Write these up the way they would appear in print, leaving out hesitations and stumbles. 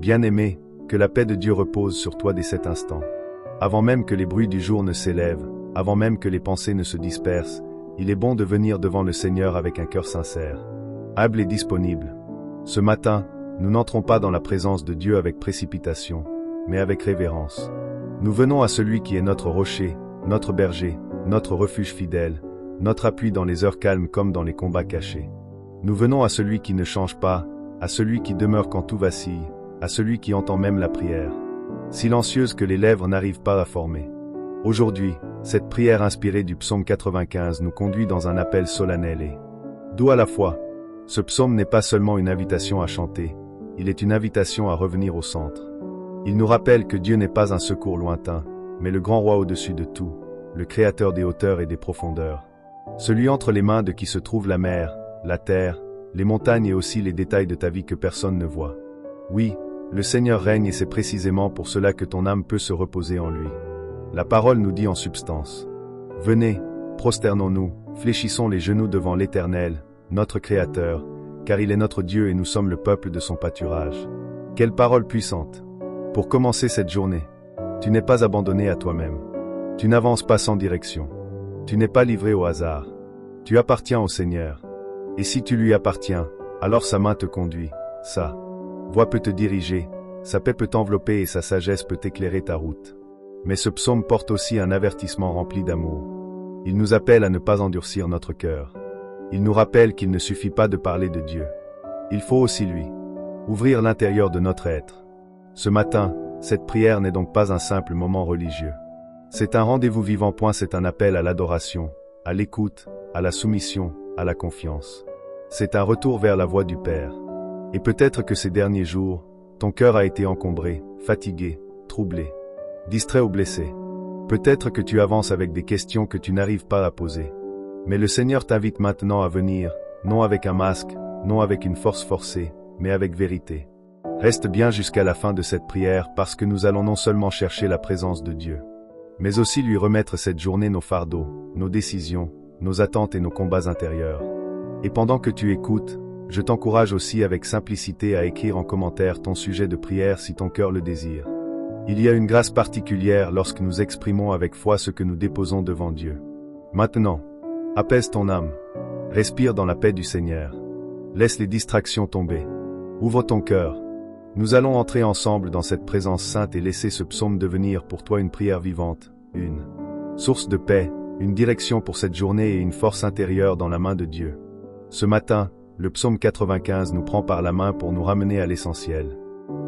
Bien-aimé, que la paix de Dieu repose sur toi dès cet instant. Avant même que les bruits du jour ne s'élèvent, avant même que les pensées ne se dispersent, il est bon de venir devant le Seigneur avec un cœur sincère, humble et disponible. Ce matin, nous n'entrons pas dans la présence de Dieu avec précipitation, mais avec révérence. Nous venons à celui qui est notre rocher, notre berger, notre refuge fidèle, notre appui dans les heures calmes comme dans les combats cachés. Nous venons à celui qui ne change pas, à celui qui demeure quand tout vacille, à celui qui entend même la prière, silencieuse que les lèvres n'arrivent pas à former. Aujourd'hui, cette prière inspirée du psaume 95 nous conduit dans un appel solennel et doux à la fois. Ce psaume n'est pas seulement une invitation à chanter, il est une invitation à revenir au centre. Il nous rappelle que Dieu n'est pas un secours lointain, mais le grand roi au-dessus de tout, le créateur des hauteurs et des profondeurs. Celui entre les mains de qui se trouve la mer, la terre, les montagnes et aussi les détails de ta vie que personne ne voit. Oui, le Seigneur règne et c'est précisément pour cela que ton âme peut se reposer en lui. La parole nous dit en substance. Venez, prosternons-nous, fléchissons les genoux devant l'Éternel, notre Créateur, car il est notre Dieu et nous sommes le peuple de son pâturage. Quelle parole puissante! Pour commencer cette journée, tu n'es pas abandonné à toi-même. Tu n'avances pas sans direction. Tu n'es pas livré au hasard. Tu appartiens au Seigneur. Et si tu lui appartiens, alors sa main te conduit, sa voix peut te diriger, sa paix peut t'envelopper et sa sagesse peut éclairer ta route. Mais ce psaume porte aussi un avertissement rempli d'amour. Il nous appelle à ne pas endurcir notre cœur. Il nous rappelle qu'il ne suffit pas de parler de Dieu. Il faut aussi lui ouvrir l'intérieur de notre être. Ce matin, cette prière n'est donc pas un simple moment religieux. C'est un rendez-vous vivant. C'est un appel à l'adoration, à l'écoute, à la soumission, à la confiance. C'est un retour vers la voie du Père. Et peut-être que ces derniers jours, ton cœur a été encombré, fatigué, troublé, distrait ou blessé. Peut-être que tu avances avec des questions que tu n'arrives pas à poser. Mais le Seigneur t'invite maintenant à venir, non avec un masque, non avec une force forcée, mais avec vérité. Reste bien jusqu'à la fin de cette prière parce que nous allons non seulement chercher la présence de Dieu, mais aussi lui remettre cette journée nos fardeaux, nos décisions, nos attentes et nos combats intérieurs. Et pendant que tu écoutes, je t'encourage aussi avec simplicité à écrire en commentaire ton sujet de prière si ton cœur le désire. Il y a une grâce particulière lorsque nous exprimons avec foi ce que nous déposons devant Dieu. Maintenant, apaise ton âme. Respire dans la paix du Seigneur. Laisse les distractions tomber. Ouvre ton cœur. Nous allons entrer ensemble dans cette présence sainte et laisser ce psaume devenir pour toi une prière vivante, une source de paix, une direction pour cette journée et une force intérieure dans la main de Dieu. Ce matin, le psaume 95 nous prend par la main pour nous ramener à l'essentiel.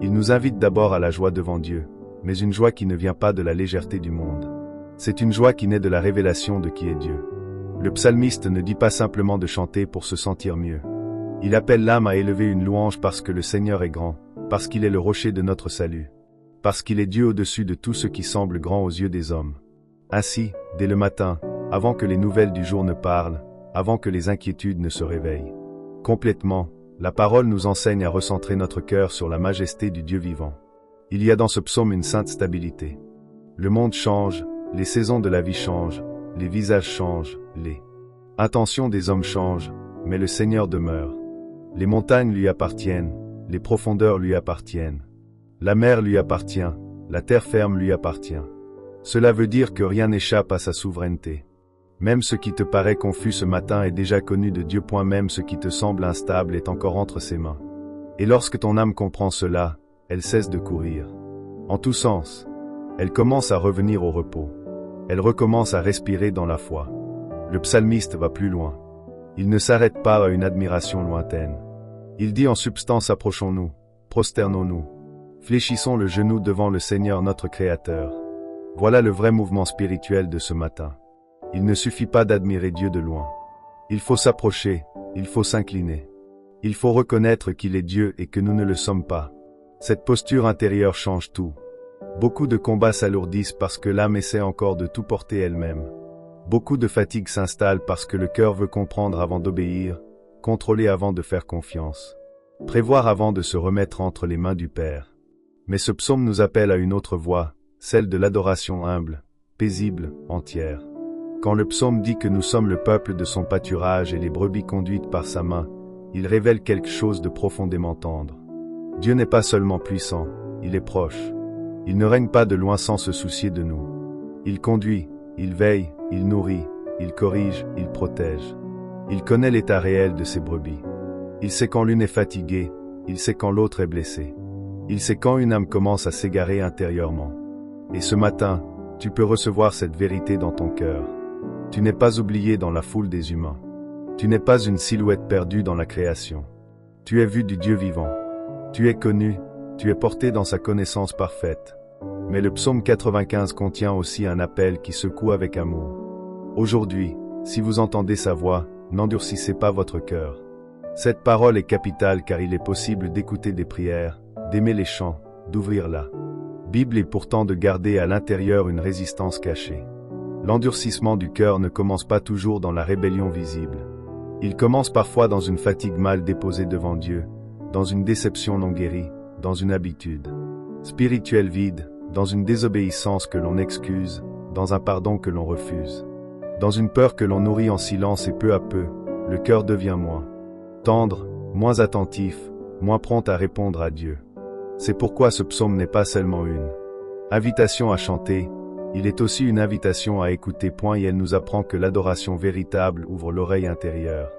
Il nous invite d'abord à la joie devant Dieu, mais une joie qui ne vient pas de la légèreté du monde. C'est une joie qui naît de la révélation de qui est Dieu. Le psalmiste ne dit pas simplement de chanter pour se sentir mieux. Il appelle l'âme à élever une louange parce que le Seigneur est grand, parce qu'il est le rocher de notre salut, parce qu'il est Dieu au-dessus de tout ce qui semble grand aux yeux des hommes. Ainsi, dès le matin, avant que les nouvelles du jour ne parlent, avant que les inquiétudes ne se réveillent, complètement, la parole nous enseigne à recentrer notre cœur sur la majesté du Dieu vivant. Il y a dans ce psaume une sainte stabilité. Le monde change, les saisons de la vie changent, les visages changent, les intentions des hommes changent, mais le Seigneur demeure. Les montagnes lui appartiennent, les profondeurs lui appartiennent. La mer lui appartient, la terre ferme lui appartient. Cela veut dire que rien n'échappe à sa souveraineté. Même ce qui te paraît confus ce matin est déjà connu de Dieu. Même ce qui te semble instable est encore entre ses mains. Et lorsque ton âme comprend cela, elle cesse de courir. En tous sens, elle commence à revenir au repos. Elle recommence à respirer dans la foi. Le psalmiste va plus loin. Il ne s'arrête pas à une admiration lointaine. Il dit en substance: approchons-nous, prosternons-nous, fléchissons le genou devant le Seigneur notre Créateur. Voilà le vrai mouvement spirituel de ce matin. Il ne suffit pas d'admirer Dieu de loin. Il faut s'approcher, il faut s'incliner. Il faut reconnaître qu'il est Dieu et que nous ne le sommes pas. Cette posture intérieure change tout. Beaucoup de combats s'alourdissent parce que l'âme essaie encore de tout porter elle-même. Beaucoup de fatigue s'installe parce que le cœur veut comprendre avant d'obéir, contrôler avant de faire confiance, prévoir avant de se remettre entre les mains du Père. Mais ce psaume nous appelle à une autre voie, celle de l'adoration humble, paisible, entière. Quand le psaume dit que nous sommes le peuple de son pâturage et les brebis conduites par sa main, il révèle quelque chose de profondément tendre. Dieu n'est pas seulement puissant, il est proche. Il ne règne pas de loin sans se soucier de nous. Il conduit, il veille, il nourrit, il corrige, il protège. Il connaît l'état réel de ses brebis. Il sait quand l'une est fatiguée, il sait quand l'autre est blessée. Il sait quand une âme commence à s'égarer intérieurement. Et ce matin, tu peux recevoir cette vérité dans ton cœur. Tu n'es pas oublié dans la foule des humains. Tu n'es pas une silhouette perdue dans la création. Tu es vu du Dieu vivant. Tu es connu, tu es porté dans sa connaissance parfaite. Mais le psaume 95 contient aussi un appel qui secoue avec amour. Aujourd'hui, si vous entendez sa voix, n'endurcissez pas votre cœur. Cette parole est capitale car il est possible d'écouter des prières, d'aimer les chants, d'ouvrir la Bible et pourtant de garder à l'intérieur une résistance cachée. L'endurcissement du cœur ne commence pas toujours dans la rébellion visible. Il commence parfois dans une fatigue mal déposée devant Dieu, dans une déception non guérie, dans une habitude spirituelle vide, dans une désobéissance que l'on excuse, dans un pardon que l'on refuse, dans une peur que l'on nourrit en silence et peu à peu, le cœur devient moins tendre, moins attentif, moins prompt à répondre à Dieu. C'est pourquoi ce psaume n'est pas seulement une invitation à chanter, il est aussi une invitation à écouter. Et elle nous apprend que l'adoration véritable ouvre l'oreille intérieure.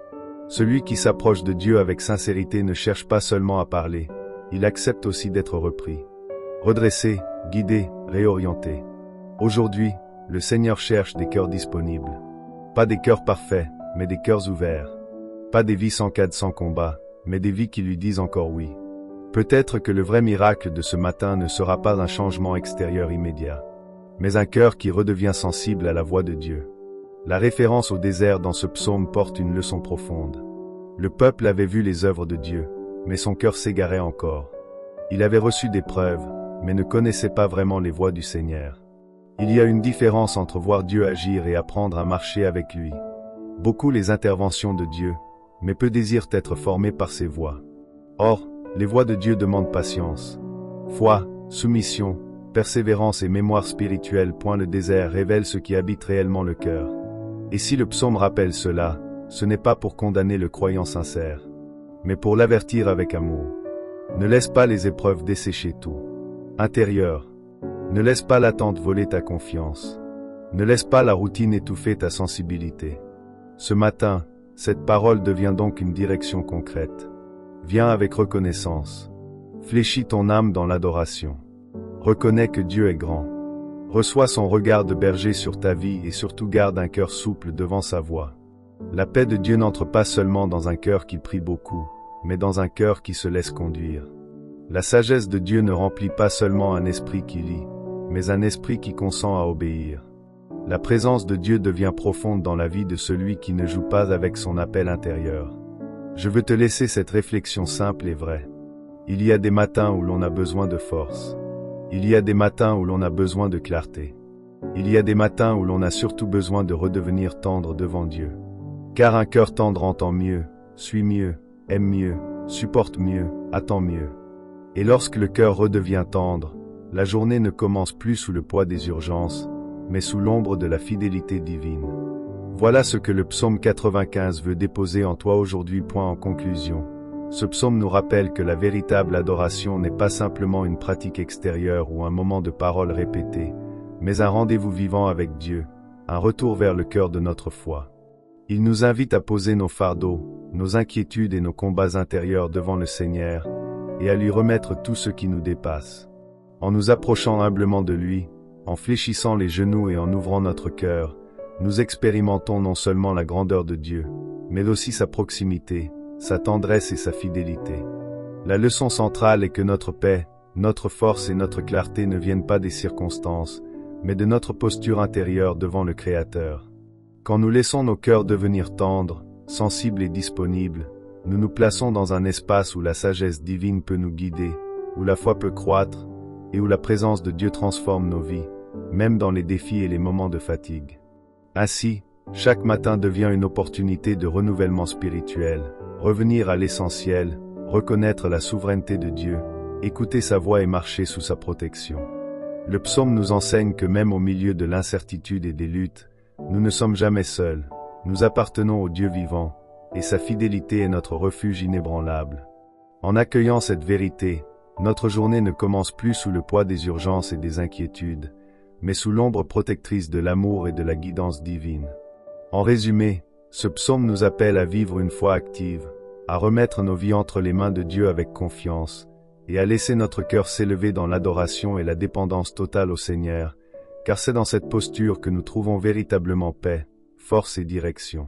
Celui qui s'approche de Dieu avec sincérité ne cherche pas seulement à parler, il accepte aussi d'être repris, redressé, guidé, réorienté. Aujourd'hui, le Seigneur cherche des cœurs disponibles. Pas des cœurs parfaits, mais des cœurs ouverts. Pas des vies sans cadre, sans combat, mais des vies qui lui disent encore oui. Peut-être que le vrai miracle de ce matin ne sera pas un changement extérieur immédiat, mais un cœur qui redevient sensible à la voix de Dieu. La référence au désert dans ce psaume porte une leçon profonde. Le peuple avait vu les œuvres de Dieu, mais son cœur s'égarait encore. Il avait reçu des preuves, mais ne connaissait pas vraiment les voies du Seigneur. Il y a une différence entre voir Dieu agir et apprendre à marcher avec lui. Beaucoup les interventions de Dieu, mais peu désirent être formés par ses voies. Or, les voies de Dieu demandent patience, foi, soumission, persévérance et mémoire spirituelle. Le désert révèle ce qui habite réellement le cœur. Et si le psaume rappelle cela, ce n'est pas pour condamner le croyant sincère, mais pour l'avertir avec amour. Ne laisse pas les épreuves dessécher tout intérieur. Ne laisse pas l'attente voler ta confiance. Ne laisse pas la routine étouffer ta sensibilité. Ce matin, cette parole devient donc une direction concrète. Viens avec reconnaissance. Fléchis ton âme dans l'adoration. Reconnais que Dieu est grand. Reçois son regard de berger sur ta vie et surtout garde un cœur souple devant sa voix. La paix de Dieu n'entre pas seulement dans un cœur qui prie beaucoup, mais dans un cœur qui se laisse conduire. La sagesse de Dieu ne remplit pas seulement un esprit qui lit, mais un esprit qui consent à obéir. La présence de Dieu devient profonde dans la vie de celui qui ne joue pas avec son appel intérieur. Je veux te laisser cette réflexion simple et vraie. Il y a des matins où l'on a besoin de force. Il y a des matins où l'on a besoin de clarté. Il y a des matins où l'on a surtout besoin de redevenir tendre devant Dieu. Car un cœur tendre entend mieux, suit mieux, aime mieux, supporte mieux, attend mieux. Et lorsque le cœur redevient tendre, la journée ne commence plus sous le poids des urgences, mais sous l'ombre de la fidélité divine. Voilà ce que le psaume 95 veut déposer en toi aujourd'hui. En conclusion, ce psaume nous rappelle que la véritable adoration n'est pas simplement une pratique extérieure ou un moment de parole répétée, mais un rendez-vous vivant avec Dieu, un retour vers le cœur de notre foi. Il nous invite à poser nos fardeaux, nos inquiétudes et nos combats intérieurs devant le Seigneur, et à lui remettre tout ce qui nous dépasse. En nous approchant humblement de lui, en fléchissant les genoux et en ouvrant notre cœur, nous expérimentons non seulement la grandeur de Dieu, mais aussi sa proximité, sa tendresse et sa fidélité. La leçon centrale est que notre paix, notre force et notre clarté ne viennent pas des circonstances, mais de notre posture intérieure devant le Créateur. Quand nous laissons nos cœurs devenir tendres, sensibles et disponibles, nous nous plaçons dans un espace où la sagesse divine peut nous guider, où la foi peut croître, et où la présence de Dieu transforme nos vies, même dans les défis et les moments de fatigue. Ainsi, chaque matin devient une opportunité de renouvellement spirituel, revenir à l'essentiel, reconnaître la souveraineté de Dieu, écouter sa voix et marcher sous sa protection. Le psaume nous enseigne que même au milieu de l'incertitude et des luttes, nous ne sommes jamais seuls, nous appartenons au Dieu vivant, et sa fidélité est notre refuge inébranlable. En accueillant cette vérité, Notre journée ne commence plus sous le poids des urgences et des inquiétudes, mais sous l'ombre protectrice de l'amour et de la guidance divine. En résumé, ce psaume nous appelle à vivre une foi active, à remettre nos vies entre les mains de Dieu avec confiance, et à laisser notre cœur s'élever dans l'adoration et la dépendance totale au Seigneur, car c'est dans cette posture que nous trouvons véritablement paix, force et direction.